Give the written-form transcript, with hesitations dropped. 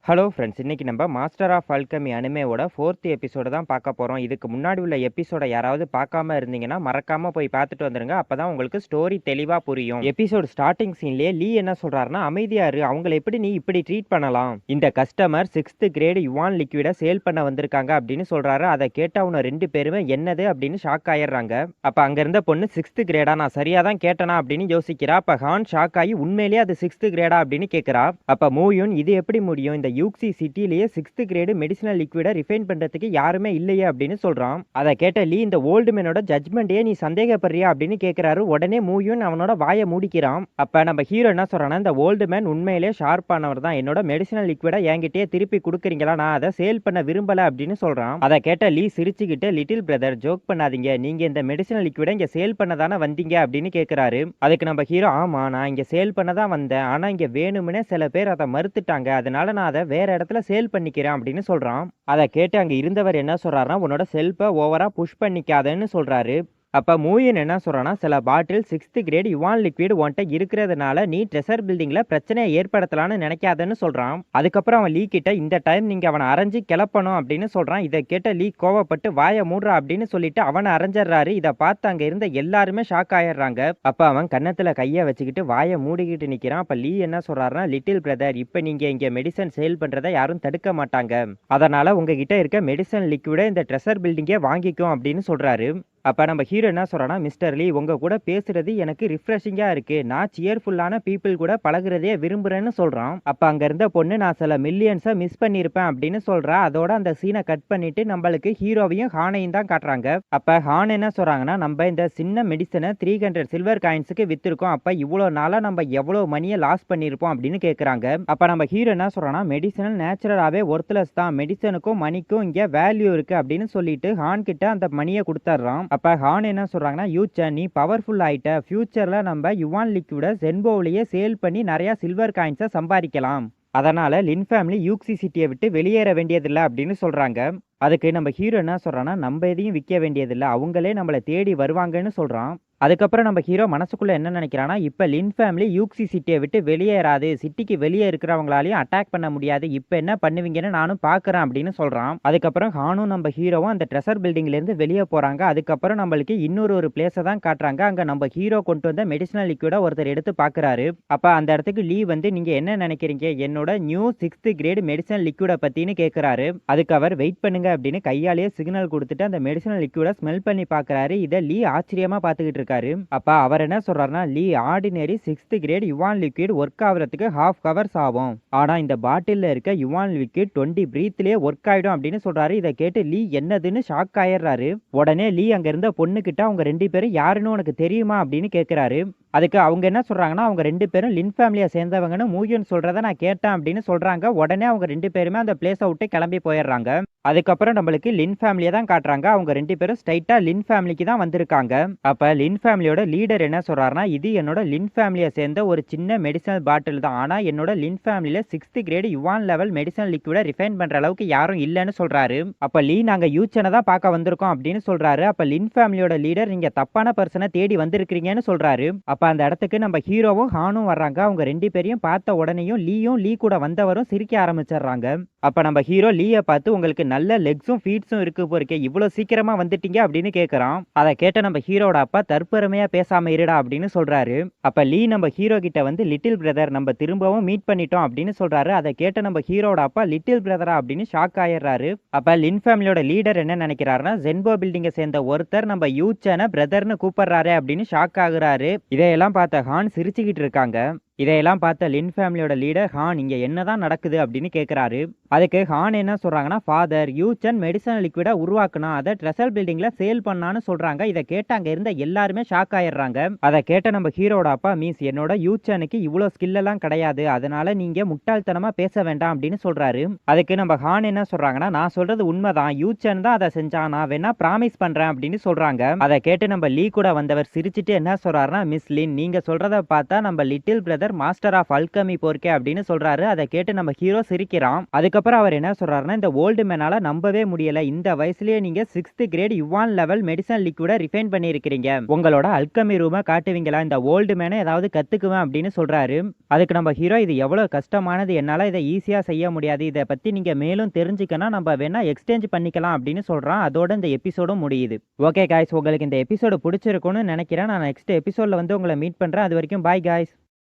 Hello friends, இன்னைக்கு நம்ம master of alchemy அனிமேவோட 4th எபிசோட தான் பார்க்க போறோம். இதுக்கு முன்னாடி உள்ள எபிசோட யாராவது பார்க்காம இருந்தீங்கன்னா மறக்காம போய் பார்த்துட்டு வந்துருங்க. அப்பதான் உங்களுக்கு ஸ்டோரி தெளிவா புரியும். எபிசோட் ஸ்டார்டிங் சீன்லயே லீ என்ன சொல்றாருன்னா, அமைதியா இரு, அவங்களை எப்படி நீ இப்படி ட்ரீட் பண்ணலாம்? இந்த கஸ்டமர் 6th கிரேட் யுவான் லிக்விட சேல் பண்ண வந்திருக்காங்க அப்படின்னு சொல்றாரு. அதை கேட்ட அவனை 2 பேருமே என்னது அப்படின்னு ஷாக் ஆயிடுறாங்க. அப்ப அங்க இருந்த பொண்ணு 6th கிரேடா, நான் சரியா தான் கேட்டனா அப்படின்னு யோசிக்கிறா. அப்ப ஹான் ஷாக் ஆகி உண்மையிலேயே அது 6th கிரேடா அப்படின்னு கேட்கிறா. அப்ப மூயூன் இது எப்படி முடியும்? இந்த யூக்சி சிட்டிலேயே 6th கிரேடு மெடிசினல் லிக்விட ரிஃபைன் பண்றதுக்கு யாருமே இல்லையே அப்படின்னு சொல்றான். அதை கேட்ட லீ, இந்த ஓல்டு மேனோட ஜட்மெண்ட்டையே நீ சந்தேகப்படுறியா அப்படின்னு கேட்கிறாரு. உடனே மூயூன் அவனோட வாயை மூடிக்கிறான். அப்ப நம்ம ஹீரோ என்ன சொல்றான்னா, இந்த ஓல்டு மேன் உண்மையிலேயே ஷார்ப்பானவர் தான், என்னோட மெடிசினல் லிக்விட என்கிட்டயே திருப்பி கொடுக்குறீங்களா, நான் அதை சேல் பண்ண விரும்பல அப்படின்னு சொல்றான். அதை கேட்ட லீ சிரிச்சுக்கிட்டு, லிட்டில் பிரதர் ஜோக் பண்ணாதீங்க, நீங்க இந்த மெடிசினல் லிக்விட இங்க சேல் பண்ணதானே வந்தீங்க அப்படின்னு கேட்கிறாரு. அதுக்கு நம்ம ஹீரோ, ஆமா நான் இங்க சேல் பண்ண தான் வந்தேன், ஆனா இங்க வேணும்னே சில பேர் அதை மறுத்துட்டாங்க, அதனால நான் அதை வேற இடத்துல சேல் பண்ணிக்கிறேன் அப்படின்னு சொல்றான். அதை கேட்டு அங்க இருந்தவர் என்ன சொல்றாருன்னா, உன்னோட செல்ஃபை ஓவரா புஷ் பண்ணிக்காதன்னு சொல்றாரு. அப்ப மூயூன் என்ன சொல்றான்னா, சில பாட்டில் 6th கிரேட் யுவான் லிக்விட் உன்ட்ட இருக்கிறதுனால நீ ட்ரெஷர் பில்டிங்ல பிரச்சனையை ஏற்படுத்தலாம்னு நினைக்காதன்னு சொல்றான். அதுக்கப்புறம் அவன் லீ கிட்ட, இந்த டைம் நீங்க அவனை அரைஞ்சு கிளப்பணும் அப்படின்னு சொல்றான். இதை கேட்ட லீ கோவப்பட்டு வாயை மூடுறா அப்படின்னு சொல்லிட்டு அவனை அரைஞ்சிடுறாரு. இதை பார்த்து அங்க இருந்த எல்லாருமே ஷாக் ஆயிடுறாங்க. அப்ப அவன் கன்னத்துல கைய வச்சுக்கிட்டு வாயை மூடிக்கிட்டு நிக்கிறான். அப்ப லீ என்ன சொல்றாருன்னா, லிட்டில் பிரதர், இப்ப நீங்க இங்க மெடிசன் சேல் பண்றதை யாரும் தடுக்க மாட்டாங்க, அதனால உங்ககிட்ட இருக்க மெடிசன் லிக்விட இந்த ட்ரெஷர் பில்டிங்கே வாங்கிக்கும் அப்படின்னு சொல்றாரு. அப்ப நம்ம ஹீரோ என்ன சொல்றான்னா, மிஸ்டர் லீ உங்க கூட பேசுறது எனக்கு ரிஃப்ரெஷிங்கா இருக்கு, நான் சியர்ஃபுல்லான பீப்புள் கூட பழகுறதே விரும்புறேன்னு சொல்றான். அப்ப அங்க இருந்த பொண்ணு, நான் சில மில்லியன்ஸை மிஸ் பண்ணிருப்பேன் அப்படின்னு சொல்றா. அதோட அந்த சீனை கட் பண்ணிட்டு நம்மளுக்கு ஹீரோவையும் ஹானையும் தான் காட்டுறாங்க. அப்ப ஹான் என்ன சொல்றாங்கன்னா, நம்ம இந்த சின்ன மெடிசனை 300 சில்வர் காயின்ஸுக்கு வித்திருக்கோம், அப்ப இவ்வளவு நாளா நம்ம எவ்வளவு மணியை லாஸ் பண்ணிருப்போம் அப்படின்னு கேக்குறாங்க. அப்ப நம்ம ஹீரோ என்ன சொல்றான்னா, மெடிசனல் நேச்சுரலாவே ஒர்த்லெஸ் தான், மெடிசனுக்கும் மணிக்கும் இங்க வேல்யூ இருக்கு அப்படின்னு சொல்லிட்டு ஹான் கிட்ட அந்த மணியை கொடுத்துட்றான். அப்ப ஹான் என்ன சொல்றாங்கன்னா, யூச்சன் நீ பவர்ஃபுல் ஆயிட்ட, ஃபியூச்சர்ல நம்ம யுவான் லிக்விட ஜென்போவிலேயே சேல் பண்ணி நிறைய சில்வர் காயின்ஸை சம்பாதிக்கலாம், அதனால லின் ஃபேமிலி யூக்சி சிட்டியை விட்டு வெளியேற வேண்டியதில்லை அப்படின்னு சொல்றாங்க. அதுக்கு நம்ம ஹீரோ என்ன சொல்றான்னா, நம்ம எதையும் விற்க வேண்டியதில்லை, அவங்களே நம்மளை தேடி வருவாங்கன்னு சொல்றான். அதுக்கப்புறம் நம்ம ஹீரோ மனசுக்குள்ள என்ன நினைக்கிறான்னா, இப்ப லின் ஃபேமிலி யூக்சி சிட்டியை விட்டு வெளியேறாது, சிட்டிக்கு வெளியே இருக்கிறவங்களாலையும் அட்டாக் பண்ண முடியாது, இப்ப என்ன பண்ணுவீங்கன்னு நானும் பாக்குறேன் அப்படின்னு சொல்றான். அதுக்கப்புறம் ஹானும் நம்ம ஹீரோவும் அந்த ட்ரெஷர் பில்டிங்ல இருந்து வெளியே போறாங்க. அதுக்கப்புறம் நம்மளுக்கு இன்னொரு பிளேஸை தான் காட்டுறாங்க. அங்க நம்ம ஹீரோ கொண்டு வந்த மெடிசினல் லிக்விட ஒருத்தர் எடுத்து பாக்குறாரு. அப்ப அந்த இடத்துக்கு லீ வந்து, நீங்க என்ன நினைக்கிறீங்க என்னோட நியூ 6th கிரேட் மெடிசினல் லிக்விட பத்தின்னு கேட்கிறாரு. அதுக்கு அவர் வெயிட் பண்ணுங்க அப்படின்னு கையாலேயே சிக்னல் கொடுத்துட்டு அந்த மெடிசினல் லிக்விட ஸ்மெல் பண்ணி பாக்குறாரு. இதை லீ ஆச்சரியமா பாத்துக்கிட்டு இருக்காரு. அப்ப அவர் என்ன சொல்றாருன்னா, Lee ordinary 6th grade yuan liquid work ஆகுறதுக்கு ½ ஹவர்ஸ் ஆகும், ஆனா இந்த பாட்டில்ல இருக்க யுவான் லிக்விட் 20 பிரீத்லயே ஒர்க் ஆயிடும் அப்படின்னு சொல்றாரு. இதை கேட்டு லீ என்னதுன்னு ஷாக் ஆயிடுறாரு. உடனே லீ அங்க இருந்த பொண்ணு கிட்ட, அவங்க 2 பேரும் யாருன்னு உனக்கு தெரியுமா அப்படின்னு கேட்கிறாரு. அதுக்கு அவங்க என்ன சொல்றாங்கன்னா, அவங்க 2 பேரும் லின் ஃபேமிலியை சேர்ந்தவங்கன்னு மூயூன் சொல்றதை நான் கேட்டேன் அப்படின்னு சொல்றாங்க. உடனே அவங்க 2 பேருமே அந்த பிளேஸை விட்டு கிளம்பி போயிடுறாங்க. அதுக்கப்புறம் நம்மளுக்கு லின் ஃபேமிலியை தான் காட்டுறாங்க. அவங்க 2 பேரும் ஸ்ட்ரைட்டா லின் ஃபேமிலிக்கு தான் வந்திருக்காங்க. அப்ப லின் ஃபேமிலியோட லீடர் என்ன சொல்றாருன்னா, இது என்னோட லின் ஃபேமிலியை சேர்ந்த ஒரு சின்ன மெடிசனல் பாட்டில் தான், ஆனா என்னோட லின் ஃபேமிலியில 6th grade yuan level medicinal லிக்விட ரிஃபைன் பண்ற அளவுக்கு யாரும் இல்லைன்னு சொல்றாரு. அப்ப லீ, நாங்க யூச்சனை தான் பார்க்க வந்திருக்கோம் அப்படின்னு சொல்றாரு. அப்ப லின் ஃபேமிலியோட லீடர், நீங்க தப்பான பர்சனை தேடி வந்திருக்கீங்கன்னு சொல்றாரு. அப்ப அந்த இடத்துக்கு நம்ம ஹீரோவும் ஹானும் வர்றாங்க. அவங்க 2 பேரையும் பார்த்த உடனேயும் லீயும் லீ கூட வந்தவரும் சிரிக்க ஆரம்பிச்சிடுறாங்க. அப்ப நம்ம ஹீரோ லீயை பார்த்து, உங்களுக்கு நல்ல லெக்ஸும் ஃபீட்ஸும் இருக்கு போறீங்க, இவ்வளவு சீக்கிரமா வந்துட்டீங்க அப்படின்னு கேட்கறான். அதை கேட்ட நம்ம ஹீரோட அப்பா, தற்பெருமையா பேசாம இருடா அப்படின்னு சொல்றாரு. அப்ப லீ நம்ம ஹீரோ கிட்ட வந்து, லிட்டில் பிரதர் நம்ம திரும்பவும் மீட் பண்ணிட்டோம் அப்படின்னு சொல்றாரு. அதை கேட்ட நம்ம ஹீரோட அப்பா, லிட்டில் பிரதரா அப்படின்னு ஷாக் ஆயிடுறாரு. அப்ப லின் ஃபேமிலியோட லீடர் என்ன நினைக்கிறாருன்னா, ஜென்போ பில்டிங்கை சேர்ந்த ஒருத்தர் நம்ம யூச்சனை பிரதர்னு கூப்பிடுறாரு அப்படின்னு ஷாக் ஆகுறாரு. இதையெல்லாம் பார்த்த ஹான் சிரிச்சுக்கிட்டு இருக்காங்க. இதையெல்லாம் பார்த்த லின் ஃபேமிலியோட லீடர், ஹான் இங்க என்னதான் நடக்குது அப்படின்னு கேட்கிறாரு. அதுக்கு ஹான் என்ன சொல்றாங்கன்னா, ஃபாதர் யூச்சன் மெடிசனல் லிக்விட உருவாக்குனா, அதை ட்ரெஷர் பில்டிங்ல சேல் பண்ணான்னு சொல்றாங்க. இதை கேட்ட அங்க இருந்த எல்லாருமே ஷாக் ஆயிடுறாங்க. அதை கேட்ட நம்ம ஹீரோட அப்பா, மீன்ஸ் என்னோட யூச்சனுக்கு இவ்வளவு ஸ்கில் எல்லாம் கிடையாது, அதனால நீங்க முட்டாள்தனமா பேச வேண்டாம் அப்படின்னு சொல்றாரு. அதுக்கு நம்ம ஹான் என்ன சொல்றாங்கன்னா, நான் சொல்றது உண்மைதான், யூச்சன் தான் அதை செஞ்சான், நான் வேணா ப்ராமிஸ் பண்றேன் அப்படின்னு சொல்றாங்க. அதை கேட்டு நம்ம லீ கூட வந்தவர் சிரிச்சுட்டு என்ன சொல்றாருன்னா, மிஸ் லின், நீங்க சொல்றத பார்த்தா நம்ம little brother brother master of alchemy போர்க்கே அப்படின்னு சொல்றாரு. அதை கேட்டு நம்ம ஹீரோ சிரிக்கிறான். அதுக்கப்புறம் அவர் என்ன சொல்றாருன்னா, இந்த ஓல்டு மேனால நம்பவே முடியல. இந்த வயசுலயே நீங்க 6th grade yuan level medicine லிக்விட ரிஃபைன் பண்ணியிருக்கிறீங்க. உங்களோட அல்கமி ரூமை காட்டுவீங்களா? இந்த ஓல்டு மேனை ஏதாவது கத்துக்குவேன் அப்படின்னு சொல்றாரு. அதுக்கு நம்ம ஹீரோ, இது எவ்வளவு கஷ்டமானது, என்னால இதை ஈஸியா செய்ய முடியாது. இதை பத்தி நீங்க மேலும் தெரிஞ்சுக்கணும், நம்ம வேணா எக்ஸ்சேஞ்ச் பண்ணிக்கலாம் அப்படின்னு சொல்றான். அதோட இந்த எபிசோடும் முடியுது. ஓகே காய்ஸ், உங்களுக்கு இந்த எபிசோடு பிடிச்சிருக்கும்னு நினைக்கிறேன். நான் நெக்ஸ்ட் எபிசோட்ல வந்து உங்களை மீட் பண்றேன். அது வரைக்கும் பாய் காய்ஸ்.